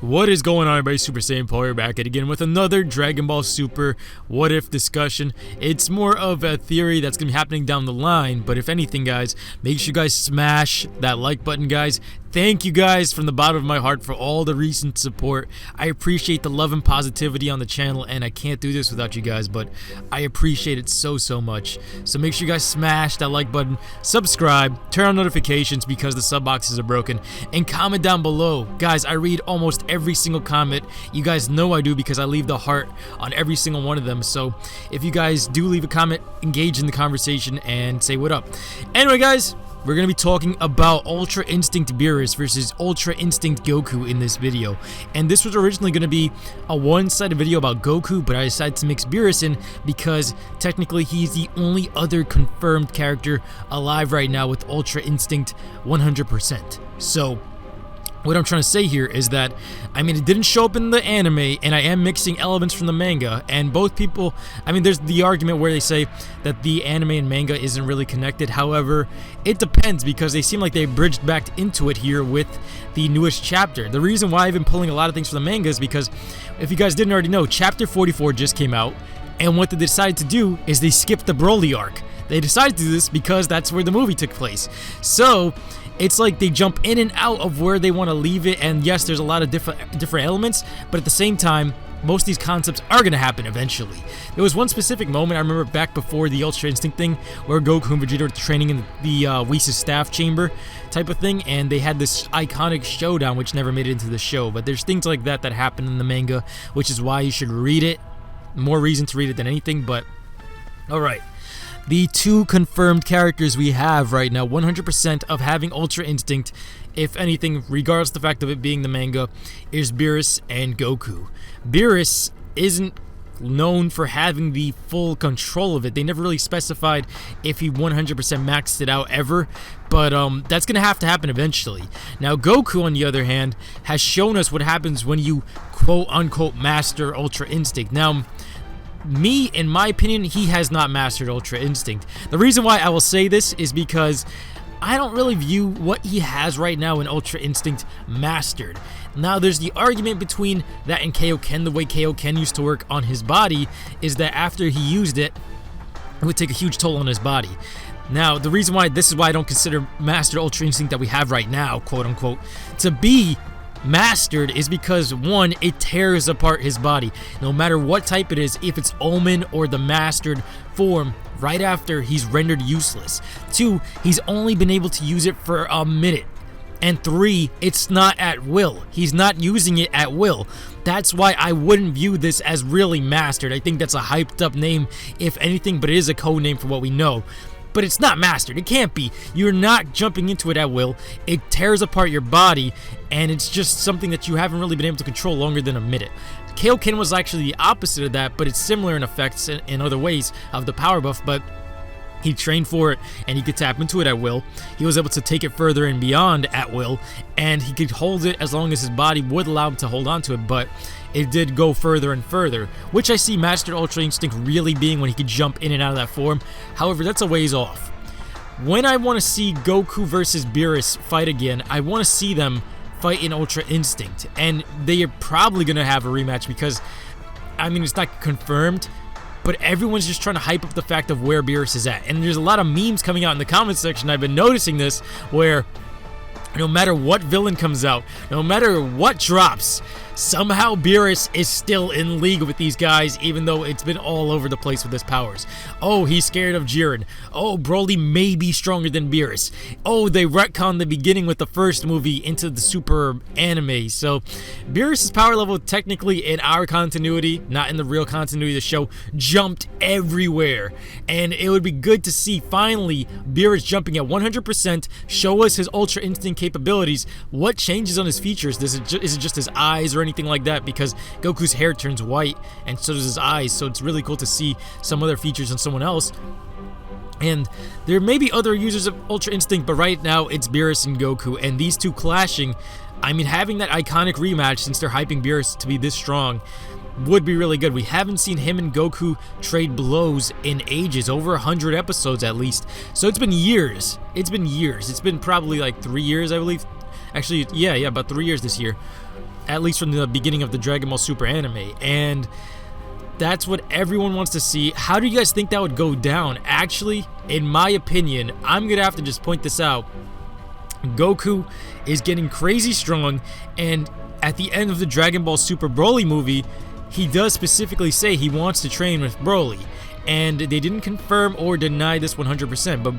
What is going on, everybody? Super Saiyan Paul here, back at again with another Dragon Ball Super what if discussion. It's more of a theory that's gonna be happening down the line, but if anything, guys, make sure you guys smash that like button, guys. Thank you guys from the bottom of my heart for all the recent support. I appreciate the love and positivity on the channel, and I can't do this without you guys, but I appreciate it so much. So make sure you guys smash that like button, subscribe, turn on notifications because the sub boxes are broken, and comment down below. Guys, I read almost every single comment. You guys know I do because I leave the heart on every single one of them. So if you guys do leave a comment, engage in the conversation and say what up. Anyway, guys, we're going to be talking about Ultra Instinct Beerus versus Ultra Instinct Goku in this video. And this was originally going to be a one-sided video about Goku, but I decided to mix Beerus in because technically he's the only other confirmed character alive right now with Ultra Instinct 100%. So what I'm trying to say here is that, I mean, it didn't show up in the anime, and I am mixing elements from the manga, and both people, I mean, there's the argument where they say that the anime and manga isn't really connected. However, it depends because they seem like they bridged back into it here with the newest chapter. The reason why I've been pulling a lot of things from the manga is because, if you guys didn't already know, chapter 44 just came out, and what they decided to do is they skipped the Broly arc. They decided to do this because that's where the movie took place. So it's like they jump in and out of where they want to leave it, and yes, there's a lot of different elements, but at the same time, most of these concepts are going to happen eventually. There was one specific moment I remember back before the Ultra Instinct thing where Goku and Vegeta were training in the Whis' staff chamber type of thing, and they had this iconic showdown which never made it into the show. But there's things like that that happen in the manga, which is why you should read it. More reason to read it than anything, but alright. The two confirmed characters we have right now, 100% of having Ultra Instinct, if anything, regardless of the fact of it being the manga, is Beerus and Goku. Beerus isn't known for having the full control of it. They never really specified if he 100% maxed it out ever, but that's going to have to happen eventually. Now, Goku, on the other hand, has shown us what happens when you quote-unquote master Ultra Instinct. Now, in my opinion, he has not mastered Ultra Instinct. The reason why I will say this is because I don't really view what he has right now in Ultra Instinct mastered. Now, there's the argument between that and Kaioken. The way Kaioken used to work on his body is that after he used it, it would take a huge toll on his body. Now, the reason why this is why I don't consider mastered Ultra Instinct that we have right now, quote unquote, to be mastered is because, one, it tears apart his body. No matter what type it is, if it's Omen or the mastered form, right after he's rendered useless. Two, he's only been able to use it for a minute. And three, it's not at will. He's not using it at will. That's why I wouldn't view this as really mastered. I think that's a hyped up name, if anything, but it is a code name for what we know. But it's not mastered. It can't be. You're not jumping into it at will. It tears apart your body, and it's just something that you haven't really been able to control longer than a minute. Kaioken was actually the opposite of that, but it's similar in effects in other ways of the power buff, but he trained for it, and he could tap into it at will. He was able to take it further and beyond at will, and he could hold it as long as his body would allow him to hold on to it, but it did go further and further, which I see Mastered Ultra Instinct really being when he could jump in and out of that form. However, that's a ways off. When I want to see Goku versus Beerus fight again, I want to see them fight in Ultra Instinct, and they are probably going to have a rematch because, I mean, it's not confirmed, but everyone's just trying to hype up the fact of where Beerus is at. And there's a lot of memes coming out in the comments section. I've been noticing this, where no matter what villain comes out, no matter what drops, somehow Beerus is still in league with these guys, even though it's been all over the place with his powers. Oh, he's scared of Jiren. Oh, Broly may be stronger than Beerus. Oh, they retconned the beginning with the first movie into the Super anime. So, Beerus' power level, technically in our continuity, not in the real continuity of the show, jumped everywhere. And it would be good to see, finally, Beerus jumping at 100%, show us his Ultra Instinct capabilities. What changes on his features? Is it just his eyes or anything like that? Because Goku's hair turns white and so does his eyes, so it's really cool to see some other features on someone else. And there may be other users of Ultra Instinct, but right now it's Beerus and Goku, and these two clashing, I mean, having that iconic rematch, since they're hyping Beerus to be this strong, would be really good. We haven't seen him and Goku trade blows in ages, over 100 episodes at least, so it's been years. It's been probably like 3 years, I believe. Actually, yeah, about 3 years this year. at least from the beginning of the Dragon Ball Super anime, and that's what everyone wants to see. How do you guys think that would go down? Actually, in my opinion, I'm gonna have to just point this out. Goku is getting crazy strong, and at the end of the Dragon Ball Super Broly movie, he does specifically say he wants to train with Broly, and they didn't confirm or deny this 100%, but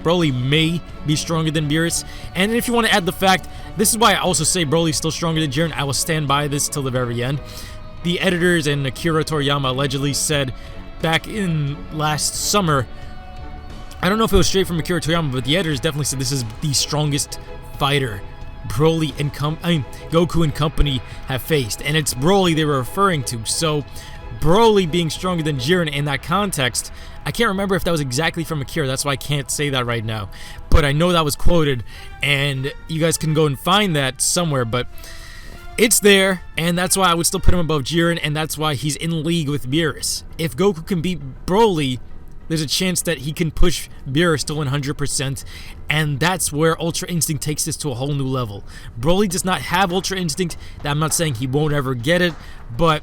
Broly may be stronger than Beerus. And if you want to add the fact, this is why I also say Broly's still stronger than Jiren. I will stand by this till the very end. The editors and Akira Toriyama allegedly said back in last summer, I don't know if it was straight from Akira Toriyama, but the editors definitely said this is the strongest fighter Broly and Goku and company have faced, and it's Broly they were referring to. So Broly being stronger than Jiren in that context, I can't remember if that was exactly from Akira, that's why I can't say that right now, but I know that was quoted, and you guys can go and find that somewhere, but it's there, and that's why I would still put him above Jiren, and that's why he's in league with Beerus. If Goku can beat Broly, there's a chance that he can push Beerus to 100%, and that's where Ultra Instinct takes this to a whole new level. Broly does not have Ultra Instinct. I'm not saying he won't ever get it, but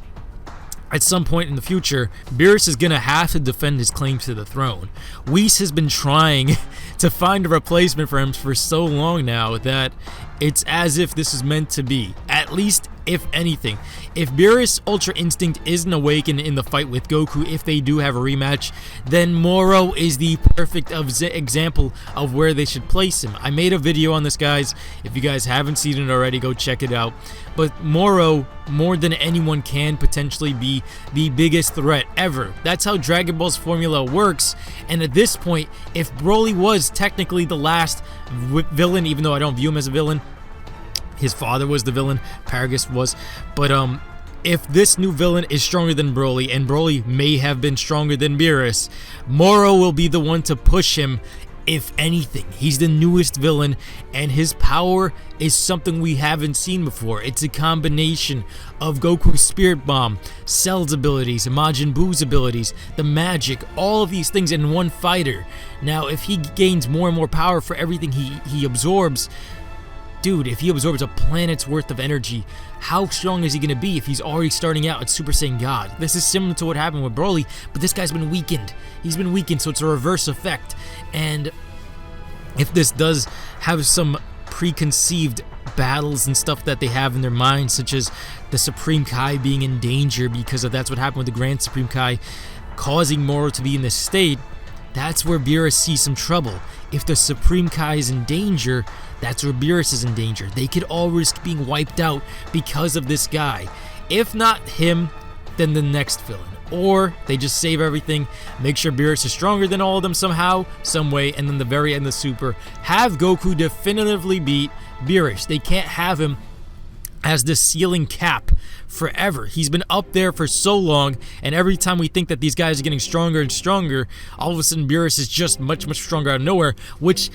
at some point in the future, Beerus is going to have to defend his claim to the throne. Whis has been trying to find a replacement for him for so long now that it's as if this is meant to be. At least, if anything. If Beerus' Ultra Instinct isn't awakened in the fight with Goku, if they do have a rematch, then Moro is the perfect example of where they should place him. I made a video on this, guys. If you guys haven't seen it already, go check it out. But Moro, more than anyone, can potentially be the biggest threat ever. That's how Dragon Ball's formula works, and at this point, if Broly was technically the last villain, even though I don't view him as a villain, his father was the villain, Paragus was, but if this new villain is stronger than Broly, and Broly may have been stronger than Beerus, Moro will be the one to push him. If anything, he's the newest villain, and his power is something we haven't seen before. It's a combination of Goku's Spirit Bomb, Cell's abilities, Majin Buu's abilities, the magic, all of these things in one fighter. Now, if he gains more and more power for everything he absorbs, dude, if he absorbs a planet's worth of energy, how strong is he going to be if he's already starting out at Super Saiyan God? This is similar to what happened with Broly, but this guy's been weakened. He's been weakened, so it's a reverse effect. And if this does have some preconceived battles and stuff that they have in their minds, such as the Supreme Kai being in danger because of that's what happened with the Grand Supreme Kai, causing Moro to be in this state, that's where Beerus sees some trouble. If the Supreme Kai is in danger, that's where Beerus is in danger. They could all risk being wiped out because of this guy. If not him, then the next villain. Or they just save everything, make sure Beerus is stronger than all of them somehow, some way, and then the very end of Super, have Goku definitively beat Beerus. They can't have him as the ceiling cap forever. He's been up there for so long, and every time we think that these guys are getting stronger and stronger, all of a sudden Beerus is just much stronger out of nowhere, which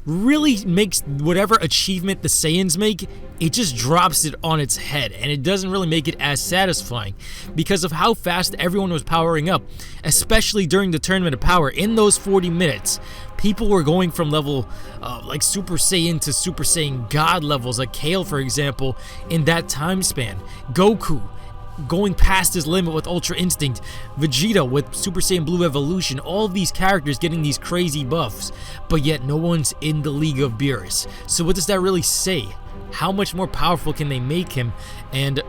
really makes whatever achievement the Saiyans make, it just drops it on its head, and it doesn't really make it as satisfying because of how fast everyone was powering up, especially during the Tournament of Power. In those 40 minutes, people were going from level like Super Saiyan to Super Saiyan God levels, like Kale, for example, in that time span. Goku going past his limit with Ultra Instinct, Vegeta with Super Saiyan Blue Evolution, all of these characters getting these crazy buffs, but yet no one's in the league of Beerus. So what does that really say? How much more powerful can they make him? And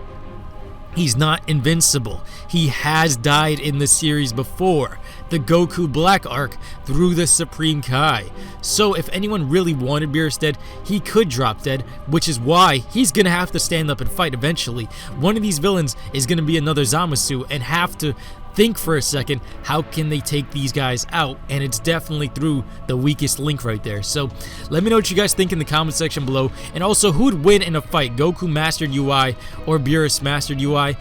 he's not invincible. He has died in the series before, the Goku Black arc, through the Supreme Kai. So if anyone really wanted Beerus dead, he could drop dead, which is why he's gonna have to stand up and fight eventually. One of these villains is gonna be another Zamasu and have to think for a second, how can they take these guys out? And it's definitely through the weakest link right there. So let me know what you guys think in the comment section below, and also who would win in a fight, Goku Mastered UI or Beerus Mastered UI.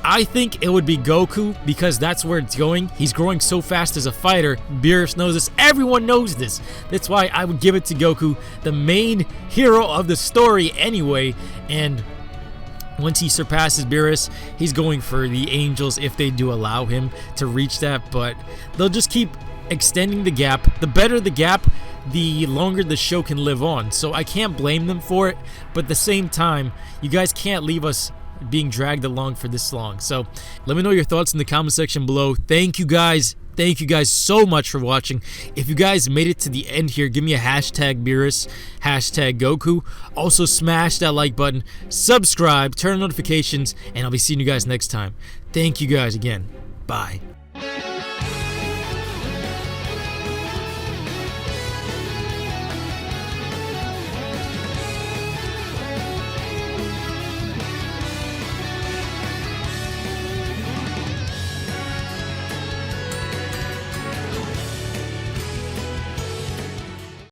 I think it would be Goku because that's where it's going. He's growing so fast as a fighter. Beerus knows this. Everyone knows this. That's why I would give it to Goku, the main hero of the story anyway. And once he surpasses Beerus, he's going for the Angels if they do allow him to reach that. But they'll just keep extending the gap. The better the gap, the longer the show can live on. So I can't blame them for it, but at the same time, you guys can't leave us being dragged along for this long. So let me know your thoughts in the comment section below. Thank you guys so much for watching. If you guys made it to the end here, give me a hashtag Beerus, hashtag Goku. Also smash that like button, subscribe, turn on notifications, and I'll be seeing you guys next time. Thank you guys again. Bye.